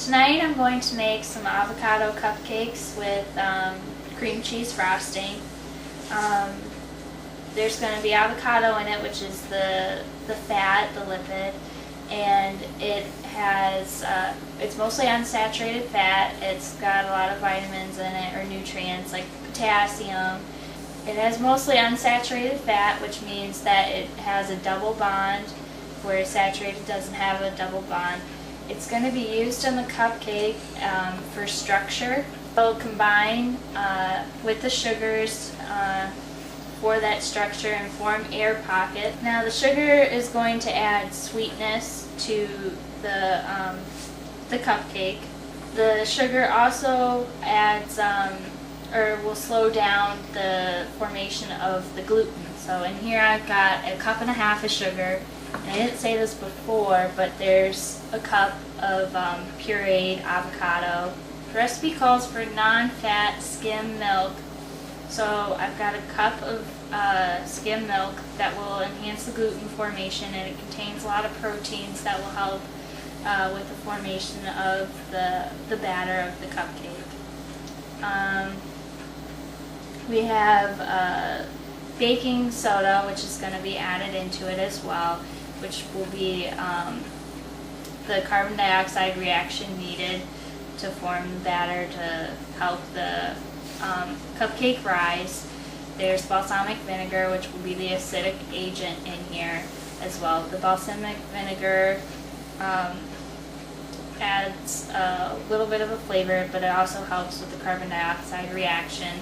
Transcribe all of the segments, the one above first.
Tonight I'm going to make some avocado cupcakes with cream cheese frosting. There's going to be avocado in it, which is the fat, the lipid, and it has, it's mostly unsaturated fat. It's got a lot of vitamins in it, or nutrients like potassium. It has mostly unsaturated fat, which means that it has a double bond, where saturated doesn't have a double bond. It's going to be used in the cupcake for structure. It'll combine with the sugars for that structure and form air pockets. Now the sugar is going to add sweetness to the cupcake. The sugar also adds or will slow down the formation of the gluten. So in here I've got a cup and a half of sugar. And I didn't say this before, but there's a cup of pureed avocado. The recipe calls for non-fat skim milk. So I've got a cup of skim milk that will enhance the gluten formation, and it contains a lot of proteins that will help with the formation of the batter of the cupcake. We have baking soda, which is going to be added into it as well, which will be the carbon dioxide reaction needed to form the batter to help the cupcake rise. There's balsamic vinegar, which will be the acidic agent in here as well. The balsamic vinegar adds a little bit of a flavor, but it also helps with the carbon dioxide reaction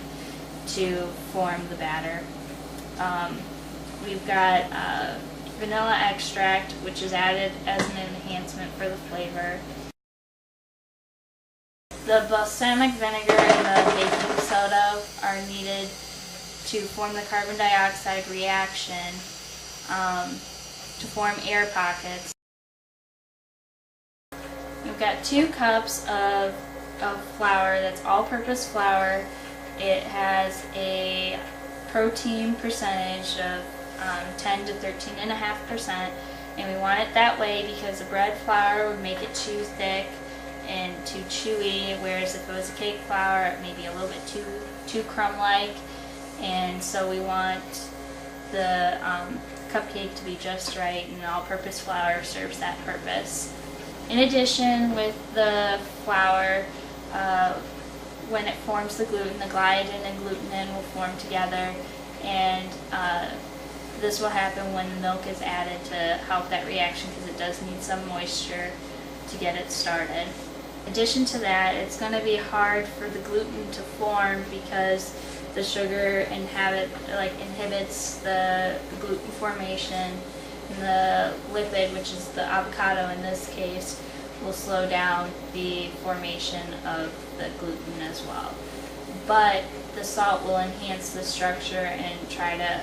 to form the batter. We've got vanilla extract, which is added as an enhancement for the flavor. The balsamic vinegar and the baking soda are needed to form the carbon dioxide reaction to form air pockets. We've got 2 cups of flour. That's all-purpose flour. It has a protein percentage of 10 to 13.5%, and we want it that way because the bread flour would make it too thick and too chewy, whereas if it was a cake flour it may be a little bit too crumb-like, and so we want the cupcake to be just right, and all-purpose flour serves that purpose. In addition, with the flour, when it forms the gluten, the gliadin and glutenin will form together, and this will happen when the milk is added to help that reaction, because it does need some moisture to get it started. In addition to that, it's going to be hard for the gluten to form because the sugar inhibits the gluten formation, and the lipid, which is the avocado in this case, will slow down the formation of the gluten as well. But the salt will enhance the structure and try to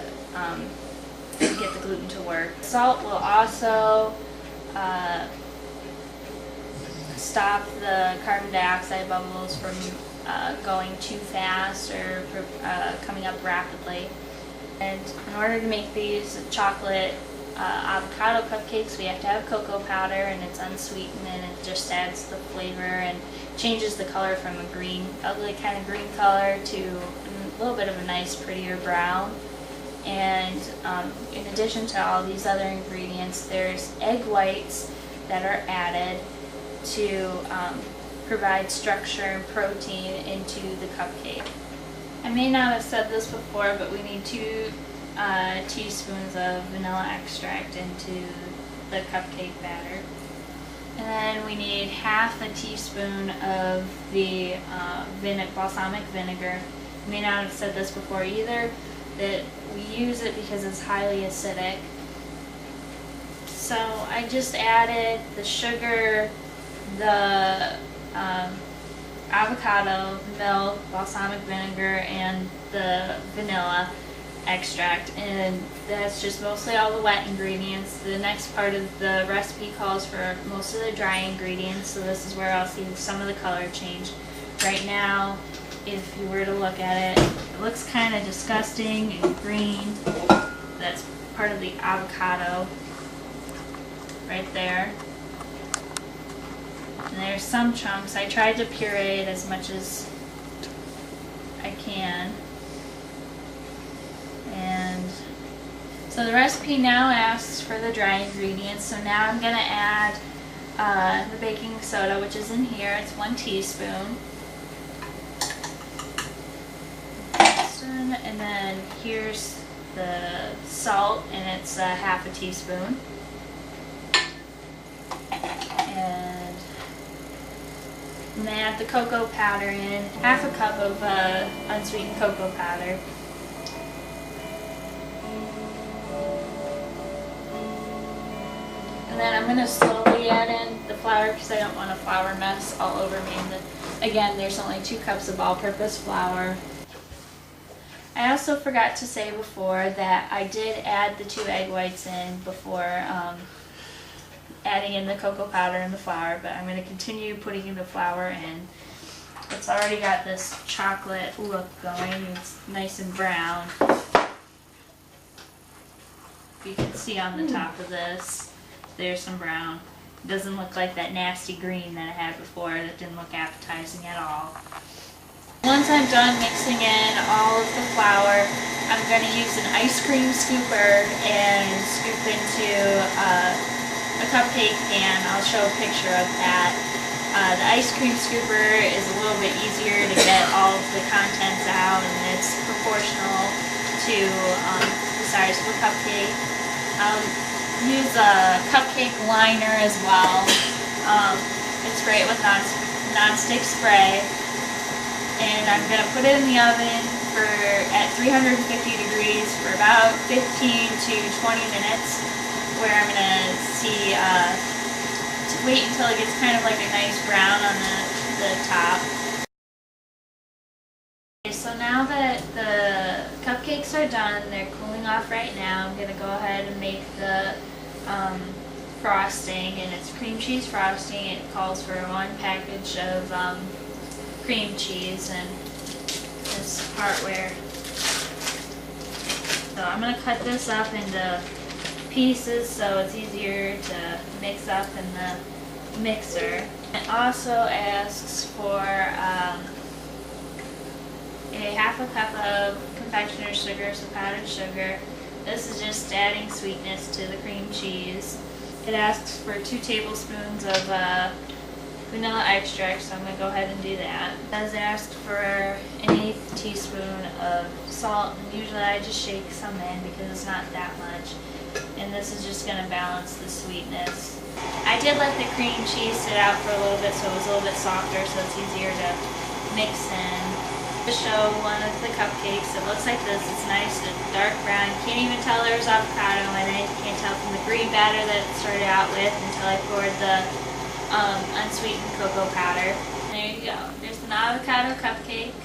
get the gluten to work. Salt will also stop the carbon dioxide bubbles from going too fast or coming up rapidly. And in order to make these chocolate avocado cupcakes, we have to have cocoa powder, and it's unsweetened, and it just adds the flavor and changes the color from a green, ugly kind of green color to a little bit of a nice, prettier brown. And in addition to all these other ingredients, there's egg whites that are added to provide structure and protein into the cupcake. I may not have said this before, but we need 2 teaspoons of vanilla extract into the cupcake batter. And then we need half a teaspoon of the balsamic vinegar. I may not have said this before either, that we use it because it's highly acidic. So I just added the sugar, the avocado, milk, balsamic vinegar, and the vanilla extract, and that's just mostly all the wet ingredients. The next part of the recipe calls for most of the dry ingredients, so this is where I'll see some of the color change. Right now, if you were to look at it, it looks kind of disgusting and green. That's part of the avocado right there. And there's some chunks. I tried to puree it as much as I can. And so the recipe now asks for the dry ingredients. So now I'm going to add the baking soda, which is in here. It's 1 teaspoon. And then here's the salt, and it's 1/2 teaspoon. And then add the cocoa powder in, 1/2 cup of unsweetened cocoa powder. And then I'm going to slowly add in the flour because I don't want a flour mess all over me. And again, there's only 2 cups of all-purpose flour. I also forgot to say before that I did add the 2 egg whites in before adding in the cocoa powder and the flour, but I'm going to continue putting the flour in. It's already got this chocolate look going. It's nice and brown. You can see on the top of this, there's some brown. It doesn't look like that nasty green that I had before that didn't look appetizing at all. Once I'm done mixing in all of the flour, I'm going to use an ice cream scooper and scoop into a cupcake pan. I'll show a picture of that. The ice cream scooper is a little bit easier to get all of the contents out, and it's proportional to the size of a cupcake. I'll use a cupcake liner as well. It's great with non-stick spray. And I'm going to put it in the oven at 350 degrees for about 15 to 20 minutes, where I'm going to wait until it gets kind of like a nice brown on the top. Okay, so now that the cupcakes are done, they're cooling off right now, I'm going to go ahead and make the frosting, and it's cream cheese frosting. It calls for 1 package of cream cheese, and this part where, so I'm going to cut this up into pieces so it's easier to mix up in the mixer. It also asks for a 1/2 cup of confectioner's sugar, so powdered sugar. This is just adding sweetness to the cream cheese. It asks for 2 tablespoons of vanilla extract, so I'm going to go ahead and do that. It does ask for an 1/8 teaspoon of salt, and usually I just shake some in because it's not that much. And this is just going to balance the sweetness. I did let the cream cheese sit out for a little bit so it was a little bit softer, so it's easier to mix in. To show one of the cupcakes, it looks like this. It's nice and dark brown. You can't even tell there's avocado in it. You can't tell from the green batter that it started out with until I poured the unsweetened cocoa powder. There you go. There's an avocado cupcake.